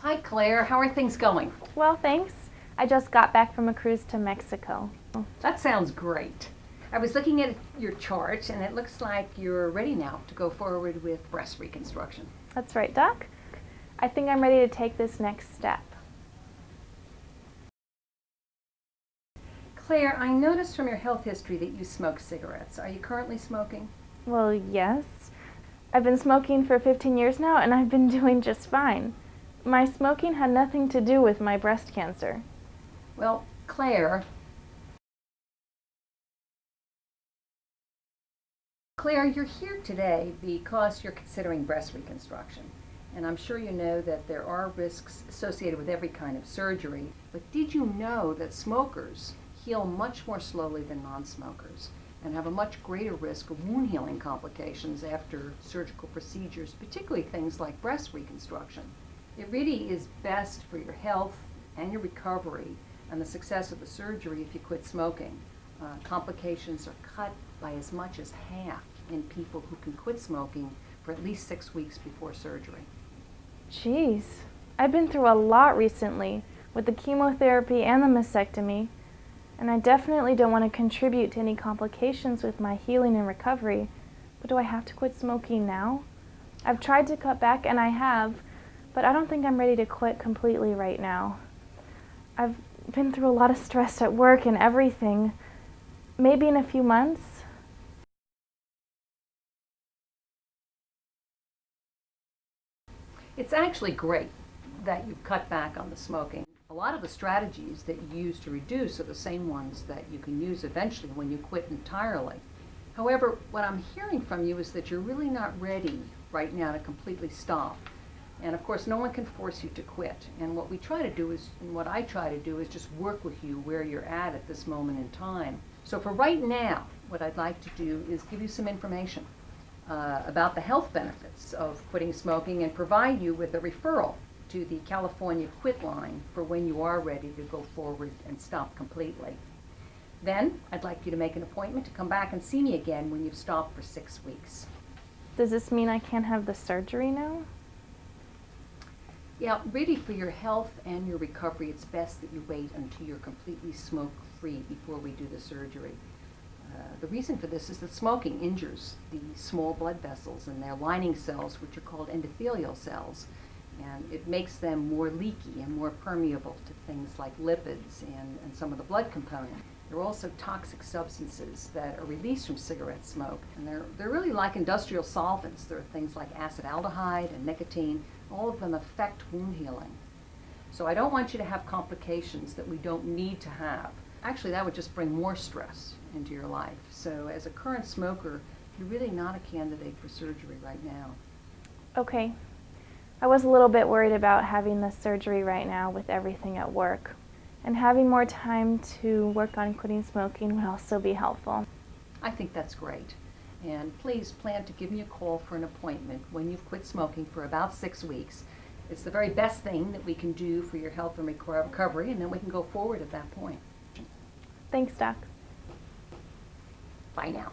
Hi, Claire. How are things going? Well, thanks. I just got back from a cruise to Mexico. That sounds great. I was looking at your chart, and it looks like you're ready now to go forward with breast reconstruction. That's right, Doc. I think I'm ready to take this next step. Claire, I noticed from your health history that you smoke cigarettes. Are you currently smoking? Well, yes. I've been smoking for 15 years now, and I've been doing just fine. My smoking had nothing to do with my breast cancer. Well, Claire, you're here today because you're considering breast reconstruction. And I'm sure you know that there are risks associated with every kind of surgery. But did you know that smokers heal much more slowly than non-smokers and have a much greater risk of wound healing complications after surgical procedures, particularly things like breast reconstruction? It really is best for your health and your recovery and the success of the surgery if you quit smoking. Complications are cut by as much as half in people who can quit smoking for at least 6 weeks before surgery. Jeez, I've been through a lot recently with the chemotherapy and the mastectomy, and I definitely don't want to contribute to any complications with my healing and recovery. But do I have to quit smoking now? I've tried to cut back, and I have, but I don't think I'm ready to quit completely right now. I've been through a lot of stress at work and everything. Maybe in a few months. It's actually great that you've cut back on the smoking. A lot of the strategies that you use to reduce are the same ones that you can use eventually when you quit entirely. However, what I'm hearing from you is that you're really not ready right now to completely stop. And of course, no one can force you to quit. And what we try to do is, and what I try to do is just work with you where you're at this moment in time. So for right now, what I'd like to do is give you some information about the health benefits of quitting smoking and provide you with a referral to the California Quit Line for when you are ready to go forward and stop completely. Then I'd like you to make an appointment to come back and see me again when you've stopped for 6 weeks. Does this mean I can't have the surgery now? Yeah, really for your health and your recovery, it's best that you wait until you're completely smoke-free before we do the surgery. The reason for this is that smoking injures the small blood vessels and their lining cells, which are called endothelial cells, and it makes them more leaky and more permeable to things like lipids and some of the blood components. There are also toxic substances that are released from cigarette smoke, and they're really like industrial solvents. There are things like acetaldehyde and nicotine. All of them affect wound healing. So I don't want you to have complications that we don't need to have. Actually, that would just bring more stress into your life. So as a current smoker, you're really not a candidate for surgery right now. Okay. I was a little bit worried about having the surgery right now with everything at work. And having more time to work on quitting smoking would also be helpful. I think that's great. And please plan to give me a call for an appointment when you've quit smoking for about 6 weeks. It's the very best thing that we can do for your health and recovery, and then we can go forward at that point. Thanks, Doc. Bye now.